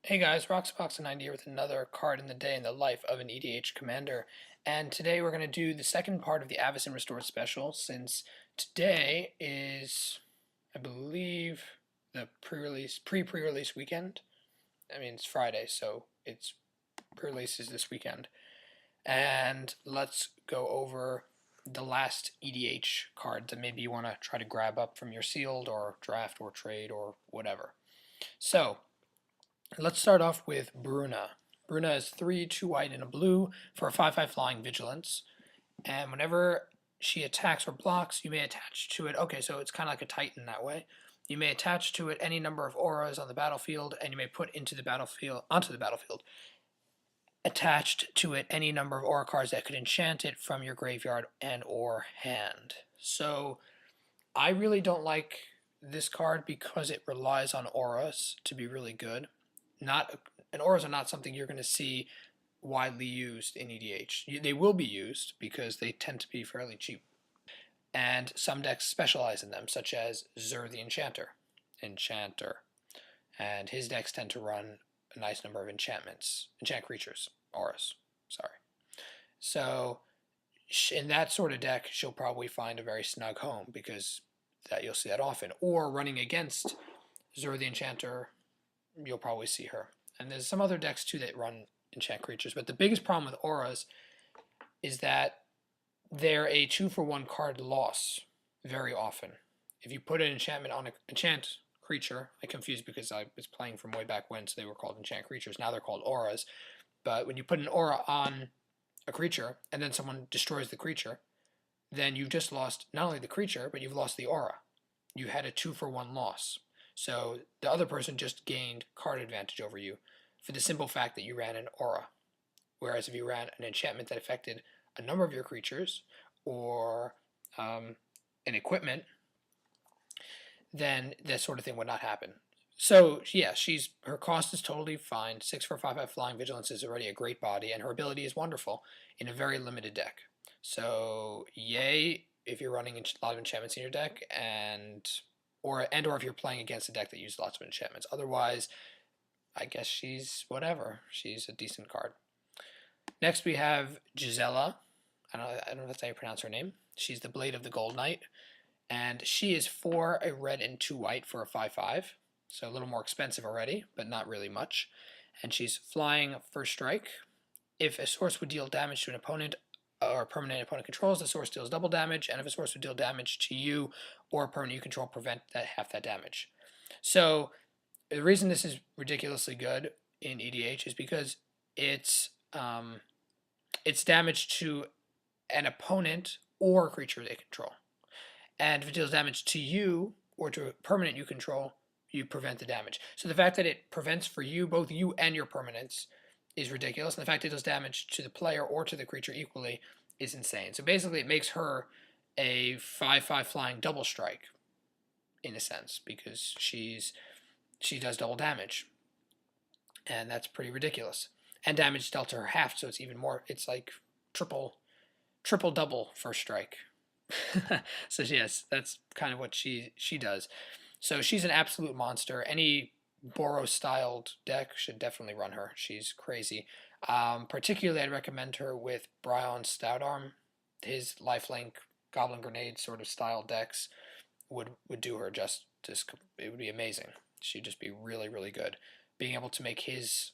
Hey guys, Roxbox90 here with another card in the day in the life of an EDH commander. And today we're going to do the second part of the Avacyn Restored Special, since today is, I believe, the pre-release weekend. I mean, it's Friday, so it's pre-release is this weekend. And let's go over the last EDH cards that maybe you want to try to grab up from your sealed or draft or trade or whatever. So, let's start off with Bruna. Bruna is 3, 2 white, and a blue for a 5/5 flying vigilance. And whenever she attacks or blocks, you may attach to it. Okay, so it's kind of like a Titan that way. You may attach to it any number of auras on the battlefield, and you may put onto the battlefield, attached to it any number of aura cards that could enchant it from your graveyard and or hand. So I really don't like this card because it relies on auras to be really good. And auras are not something you're going to see widely used in EDH. They will be used because they tend to be fairly cheap. And some decks specialize in them, such as Zur the Enchanter. And his decks tend to run a nice number of enchant creatures, auras, sorry. So in that sort of deck, she'll probably find a very snug home because you'll see that often. Or running against Zur the Enchanter, you'll probably see her. And there's some other decks too that run enchant creatures, but the biggest problem with auras is that they're a 2-for-1 card loss very often. If you put an enchantment on an enchant creature, I confused because I was playing from way back when, so they were called enchant creatures. Now they're called auras. But when you put an aura on a creature and then someone destroys the creature, then you've just lost not only the creature, but you've lost the aura. You had a 2-for-1 loss. So the other person just gained card advantage over you for the simple fact that you ran an aura. Whereas if you ran an enchantment that affected a number of your creatures or an equipment, then that sort of thing would not happen. So yeah, her cost is totally fine. 6 for 5/5 flying vigilance is already a great body, and her ability is wonderful in a very limited deck. So yay if you're running a lot of enchantments in your deck, or if you're playing against a deck that uses lots of enchantments. Otherwise, I guess she's whatever. She's a decent card. Next we have Gisela. I don't know if that's how you pronounce her name. She's the Blade of the Gold Knight, and she is 4 a red and 2 white for a 5/5. So a little more expensive already, but not really much. And she's flying first strike. If a source would deal damage to an opponent or a permanent opponent controls, the source deals double damage, and if a source would deal damage to you or a permanent you control, prevent half that damage. So the reason this is ridiculously good in EDH is because it's damage to an opponent or a creature they control. And if it deals damage to you or to a permanent you control, you prevent the damage. So the fact that it prevents for you, both you and your permanents, is ridiculous. And the fact that it does damage to the player or to the creature equally is insane. So basically it makes her a 5/5 flying double strike, in a sense, because she does double damage. And that's pretty ridiculous. And damage dealt to her half, so it's even more, it's like triple double first strike. So yes, that's kind of what she does. So she's an absolute monster. Any Boros-styled deck should definitely run her. She's crazy. Particularly, I'd recommend her with Brion's Stoutarm. His lifelink Goblin Grenade sort of style decks would do her justice. It would be amazing. She'd just be really, really good. Being able to make his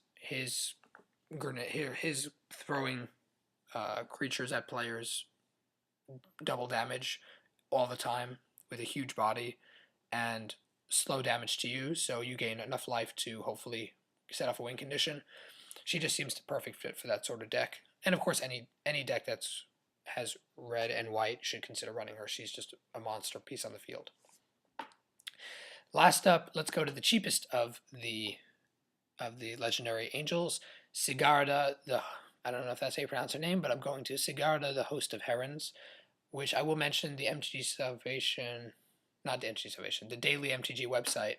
throwing creatures at players double damage all the time with a huge body and slow damage to you, so you gain enough life to hopefully set off a win condition. She just seems the perfect fit for that sort of deck. And of course, any deck has red and white should consider running her. She's just a monster piece on the field. Last up, let's go to the cheapest of the legendary angels, Sagada. I don't know if that's how you pronounce her name, but I'm going to Sagada, the Host of Herons, which I will mention the MTG Salvation. Not the MTG Salvation, the daily MTG website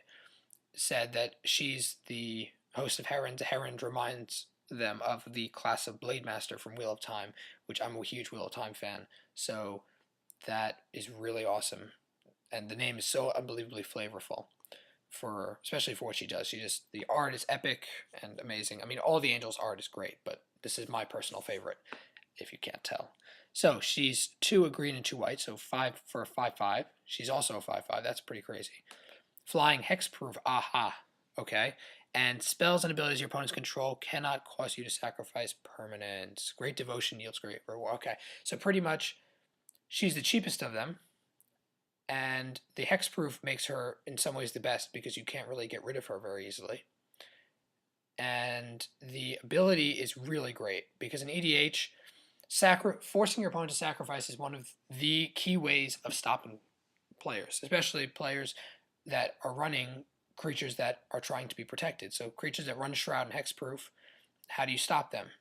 said that she's the Host of Herons. A heron reminds them of the class of Blade Master from Wheel of Time, which I'm a huge Wheel of Time fan, so that is really awesome. And the name is so unbelievably flavorful especially for what she does. The art is epic and amazing. I mean, all the Angels art is great, but this is my personal favorite, if you can't tell. So she's 2 a green and 2 white, so 5 for a 5/5. She's also a 5/5. That's pretty crazy. Flying hexproof, aha. Okay. And spells and abilities your opponents control cannot cause you to sacrifice permanents. Great devotion yields great reward. Okay. So pretty much she's the cheapest of them. And the hexproof makes her in some ways the best because you can't really get rid of her very easily. And the ability is really great because in EDH, forcing your opponent to sacrifice is one of the key ways of stopping players, especially players that are running creatures that are trying to be protected. So creatures that run Shroud and Hexproof, how do you stop them?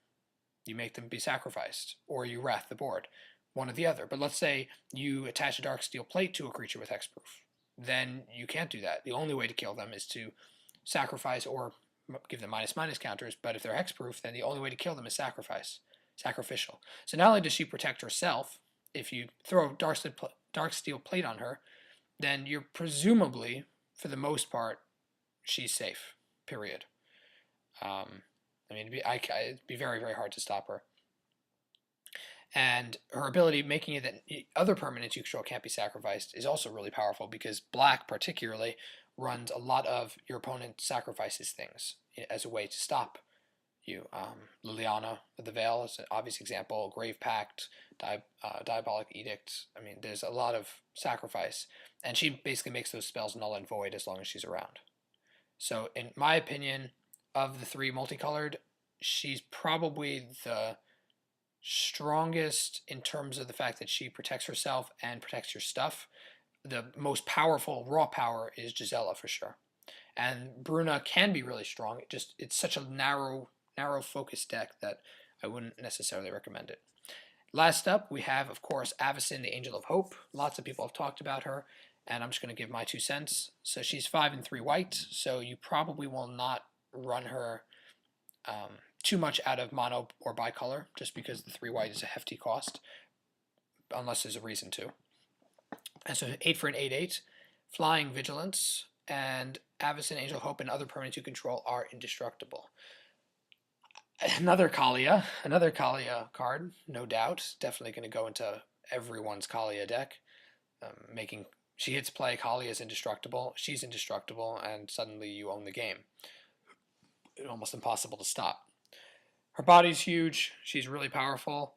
You make them be sacrificed, or you wrath the board, one or the other. But let's say you attach a Darksteel Plate to a creature with Hexproof. Then you can't do that. The only way to kill them is to sacrifice or give them -/- counters, but if they're Hexproof, then the only way to kill them is sacrificial. So not only does she protect herself, if you throw Darksteel Plate on her, then you're presumably, for the most part, she's safe, period. I mean, it'd be very, very hard to stop her. And her ability, making it that other permanents you control can't be sacrificed, is also really powerful because black, particularly, runs a lot of your opponent sacrifices things as a way to stop you. Liliana of the Veil is an obvious example. Grave Pact, Diabolic Edict. I mean, there's a lot of sacrifice, and she basically makes those spells null and void as long as she's around. So, in my opinion, of the 3 multicolored, she's probably the strongest in terms of the fact that she protects herself and protects your stuff. The most powerful raw power is Gisela for sure, and Bruna can be really strong. It's such a narrow focus deck that I wouldn't necessarily recommend it. Last up, we have, of course, Avacyn, the Angel of Hope. Lots of people have talked about her, and I'm just going to give my 2 cents. So she's 5 and 3 white, so you probably will not run her too much out of mono or bicolor, just because the 3 white is a hefty cost, unless there's a reason to. And so 8 for an 8/8, Flying Vigilance, and Avacyn, Angel of Hope, and other permanents you control are indestructible. Another Kaalia card, no doubt. Definitely going to go into everyone's Kaalia deck. She hits play, Kaalia is indestructible, she's indestructible, and suddenly you own the game. It's almost impossible to stop. Her body's huge. She's really powerful.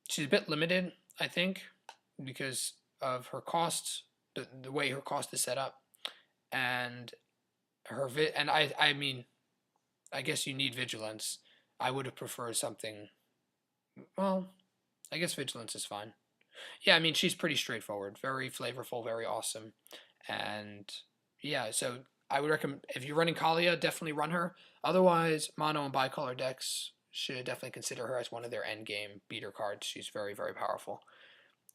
She's a bit limited, I think, because of her costs, the way her cost is set up, and I mean, I guess you need vigilance. I would have preferred something. Well, I guess vigilance is fine. Yeah, I mean, she's pretty straightforward, very flavorful, very awesome, and yeah. So I would recommend, if you're running Kaalia, definitely run her. Otherwise, mono and bicolor decks should definitely consider her as one of their endgame beater cards. She's very, very powerful,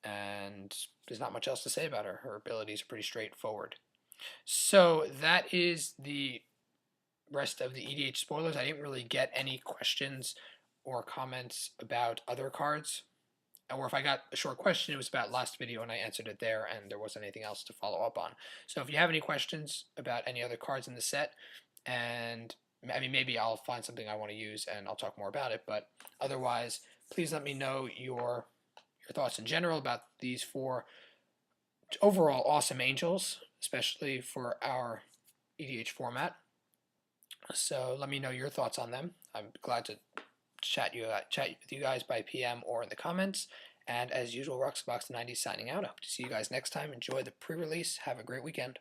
and there's not much else to say about her. Her abilities are pretty straightforward. So that is the rest of the EDH spoilers. I didn't really get any questions or comments about other cards, or if I got a short question, it was about last video and I answered it there, and there wasn't anything else to follow up on. So if you have any questions about any other cards in the set, and I mean, maybe I'll find something I want to use and I'll talk more about it, but otherwise, please let me know your thoughts in general about these 4 overall awesome Angels, especially for our EDH format. So let me know your thoughts on them. I'm glad to chat with you guys by PM or in the comments. And as usual, Roxbox90 signing out. I hope to see you guys next time. Enjoy the pre-release. Have a great weekend.